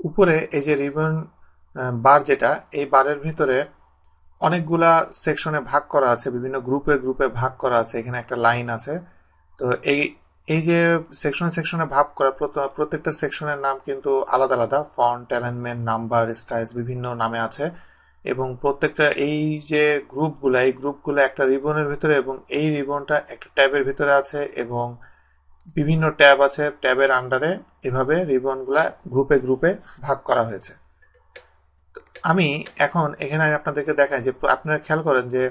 উপরে এই যে রিবন বার, যেটা এই বারের ভিতরে অনেকগুলা সেকশনে ভাগ করা আছে, বিভিন্ন গ্রুপে গ্রুপে ভাগ করা আছে। এখানে একটা লাইন আছে। তো এই এই যে সেকশনে সেকশনে ভাগ করা, প্রত্যেকটা সেকশনের নাম কিন্তু আলাদা আলাদা, ফন্ট, অ্যালাইনমেন্ট, নাম্বার, স্টাইলস বিভিন্ন নামে আছে। এবং প্রত্যেকটা এই যে গ্রুপগুলা, এই গ্রুপগুলো একটা রিবনের ভিতরে, এবং এই রিবনটা একটা ট্যাবের ভিতরে আছে, এবং বিভিন্ন ট্যাব আছে, ট্যাবের আন্ডারে এভাবে রিবনগুলা গ্রুপে গ্রুপে ভাগ করা হয়েছে। আমি এখন এখানে আমি আপনাদেরকে দেখাই যে আপনারা খেয়াল করেন যে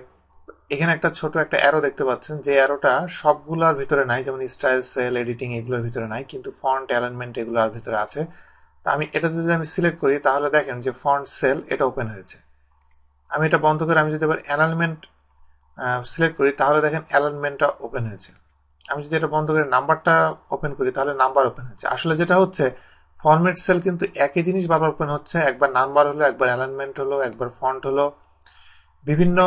এখানে একটা ছোট একটা অ্যারো দেখতে পাচ্ছেন, যে অ্যারোটা সবগুলোর ভিতরে নাই, যেমন স্টাইল, সেল, এডিটিং এগুলোর ভিতরে নাই, কিন্তু ফন্ট, অ্যালাইনমেন্ট এগুলোর ভিতরে আছে। তা আমি এটা যদি আমি সিলেক্ট করি, তাহলে দেখেন যে ফন্ট, সেল এটা ওপেন হয়েছে। আমি এটা বন্ধ করে আমি যদি আবার অ্যালাইনমেন্ট সিলেক্ট করি, তাহলে দেখেন অ্যালাইনমেন্টটা ওপেন হয়েছে। আমি যদি এটা বন্ধ করে নাম্বারটা ওপেন করি, তাহলে নাম্বার ওপেন হচ্ছে। আসলে যেটা হচ্ছে, ফরম্যাট সেল কিন্তু একই জিনিস বারবার ওপেন হচ্ছে, একবার নাম্বার হলো, একবার অ্যালাইনমেন্ট হলো, একবার ফন্ট হলো, বিভিন্ন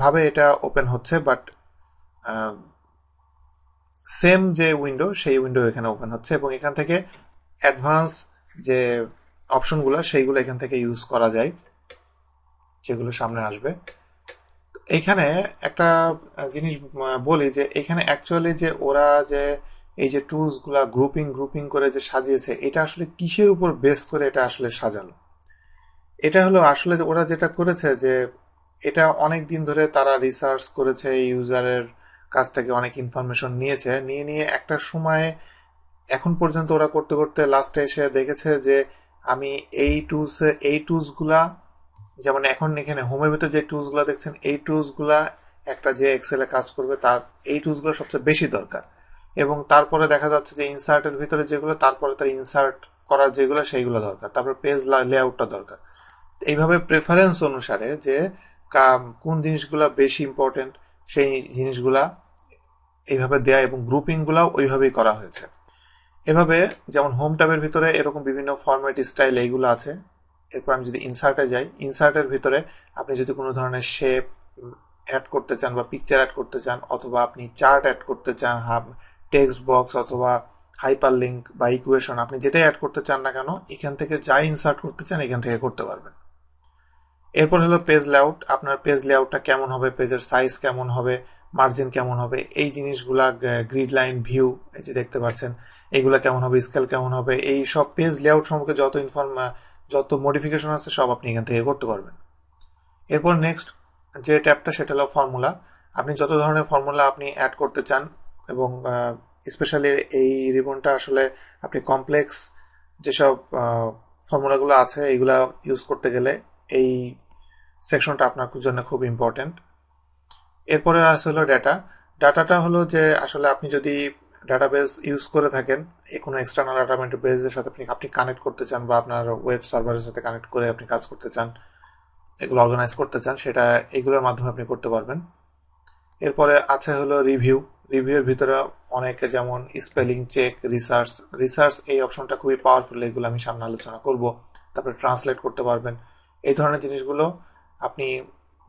ভাবে এটা ওপেন হচ্ছে, বাট সেম যে উইন্ডো, সেই উইন্ডো এখানে ওপেন হচ্ছে। এবং এখান থেকে অ্যাডভান্স যে অপশনগুলো, সেইগুলো এখান থেকে ইউজ করা যায়, যেগুলো সামনে আসবে। এইখানে একটা জিনিস বলি, যে এখানে অ্যাকচুয়ালি যে ওরা যে এই যে টুলস গুলা গ্রুপিং গ্রুপিং করে যে সাজিয়েছে, এটা আসলে কিসের উপর বেস করে এটা আসলে সাজালো? এটা হলো আসলে ওরা যেটা করেছে, যে এটা অনেক দিন ধরে তারা রিসার্চ করেছে, ইউজারের কাছ থেকে অনেক ইনফরমেশন নিয়েছে, নিয়ে নিয়ে একটা সময় এখন পর্যন্ত ওরা করতে করতে লাস্টে এসে দেখেছে যে আমি এই টুলসগুলা, যেমন এখন এখানে হোমের ভিতরে যে টুলসগুলো দেখছেন, এই টুলসগুলা একটা যে এক্সেলে কাজ করবে, তার এই টুলসগুলো সবচেয়ে বেশি দরকার। এবং তারপরে দেখা যাচ্ছে যে ইনসার্টের ভিতরে যেগুলো, তারপরে তার ইনসার্ট করার যেগুলো, সেইগুলো দরকার, তারপর পেজ লেআউটটা দরকার। এইভাবে প্রেফারেন্স অনুসারে যে কোন জিনিসগুলো বেশি ইম্পর্টেন্ট, সেই জিনিসগুলা এইভাবে দেয়া, এবং গ্রুপিং গুলাও ওইভাবেই করা হয়েছে। এভাবে যেমন হোম ট্যাবের ভিতরে এরকম বিভিন্ন ফরম্যাট, স্টাইল এইগুলো আছে। এরপর আমি যদি ইনসার্টে যাই, ইনসার্টের ভিতরে আপনি যদি কোনো ধরনের শেপ অ্যাড করতে চান, বা পিকচার অ্যাড করতে চান, অথবা আপনি চার্ট অ্যাড করতে চান, টেক্সট বক্স, অথবা হাইপার লিঙ্ক বা ইকুয়েশন, আপনি যেটাই অ্যাড করতে চান না কেন, এখান থেকে যাই ইনসার্ট করতে চান এখান থেকে করতে পারবেন। এরপর হলো পেজ লেআউট। আপনার পেজ লেআউটটা কেমন হবে, পেজের সাইজ কেমন হবে, মার্জিন কেমন হবে, এই জিনিসগুলা, গ্রিড লাইন, ভিউ, এই যে দেখতে পাচ্ছেন, এইগুলা কেমন হবে, স্কেল কেমন হবে, এই সব পেজ লেআউট সম্পর্কে যত মডিফিকেশন আছে, সব আপনি এখান থেকে করতে পারবেন। এরপর নেক্সট যে ট্যাবটা, সেটা হলো ফর্মুলা। আপনি যত ধরনের ফর্মুলা আপনি অ্যাড করতে চান, এবং স্পেশালি এই রিবনটা আসলে আপনি কমপ্লেক্স যেসব ফর্মুলাগুলো আছে, এইগুলা ইউজ করতে গেলে এই সেকশনটা আপনার জন্য খুব ইম্পর্টেন্ট। এরপরে আছে হলো ডাটাটা হলো যে আসলে আপনি যদি ডাটাবেস ইউজ করে থাকেন, কোনো এক্সটার্নাল ডাটাবেসের সাথে আপনি কানেক্ট করতে চান, বা আপনার ওয়েব সার্ভারের সাথে কানেক্ট করে আপনি কাজ করতে চান, এগুলো অর্গানাইজ করতে চান, সেটা এগুলোর মাধ্যমে আপনি করতে পারবেন। এরপরে আছে হলো রিভিউয়ের ভিতরে অনেকে, যেমন স্পেলিং চেক, রিসার্চ এই অপশনটা খুবই পাওয়ারফুল, এগুলো আমি সামনে আলোচনা করব। তারপরে ট্রান্সলেট করতে পারবেন, এই ধরনের জিনিসগুলো আপনি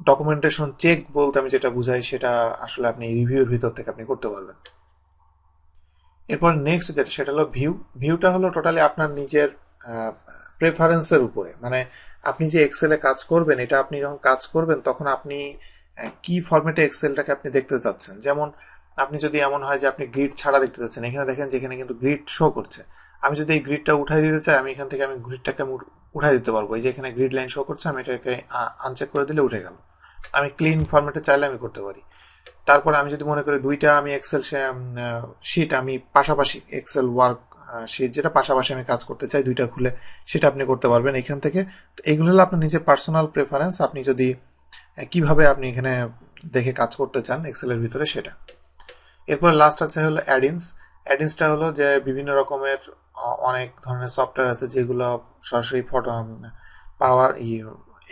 ডকুমেন্টেশন চেক বলতে আমি যেটা বুঝাই, সেটা আসলে আপনি রিভিউর ভিতর থেকে আপনি করতে পারবেন। এরপর নেক্সট যেটা, সেটা হলো ভিউটা হলো টোটালি আপনার নিজের প্রেফারেন্সের উপরে, মানে আপনি যে এক্সেলে কাজ করবেন, এটা আপনি যখন কাজ করবেন তখন আপনি কি ফরম্যাটে এক্সেলটাকে আপনি দেখতে চাচ্ছেন। যেমন আপনি যদি এমন হয় যে আপনি গ্রিড ছাড়া দেখতে চাচ্ছেন, এখানে দেখেন যে এখানে কিন্তু গ্রিড শো করছে। আমি যদি এই গ্রিডটা উঠাই দিতে চাই, আমি এখান থেকে আমি গ্রিডটাকে উঠাই দিতে পারবো। এই যে এখানে গ্রিড লাইন শো করছে, আমি এটাকে আনচেক করে দিলে উঠে গেল। আমি ক্লিন ফরম্যাটে চাইলে আমি করতে পারি। তারপর আমি যদি মনে করি দুইটা আমি এক্সেল শিট আমি পাশাপাশি, এক্সেল ওয়ার্ক শিট যেটা পাশাপাশি আমি কাজ করতে চাই দুইটা খুলে, সেটা আপনি করতে পারবেন এখান থেকে। তো এগুলো হলো আপনার নিজের পার্সোনাল প্রেফারেন্স, আপনি যদি কিভাবে আপনি এখানে দেখে কাজ করতে চান এক্সেলের ভিতরে, সেটা। এরপর লাস্ট আছে হলো অ্যাডিন্সটা হলো যে বিভিন্ন রকমের অনেক ধরনের সফটওয়্যার আছে, যেগুলো সরাসরি পাওয়ার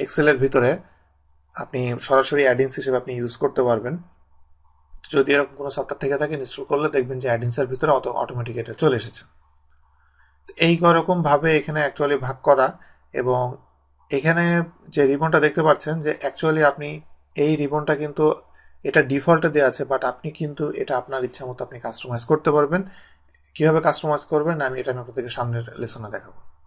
এক্সেলের ভিতরে আপনি সরাসরি অ্যাডিন্স হিসেবে আপনি ইউজ করতে পারবেন। যদি এরকম কোনো সফটওয়্যার থেকে থাকে, ইনস্টল করলে দেখবেন যে অ্যাডিন্সের ভিতরে অটোমেটিক এটা চলে এসেছে। এই রকম ভাবে এখানে অ্যাকচুয়ালি ভাগ করা। এবং এখানে যে রিবনটা দেখতে পাচ্ছেন, যে অ্যাকচুয়ালি আপনি এই রিবনটা কিন্তু এটা ডিফল্টে দেওয়া আছে, বাট আপনি কিন্তু এটা আপনার ইচ্ছা মতো আপনি কাস্টমাইজ করতে পারবেন। কিভাবে কাস্টমাইজ করবেন আমি আপনাদেরকে সামনের লেসনে দেখাবো।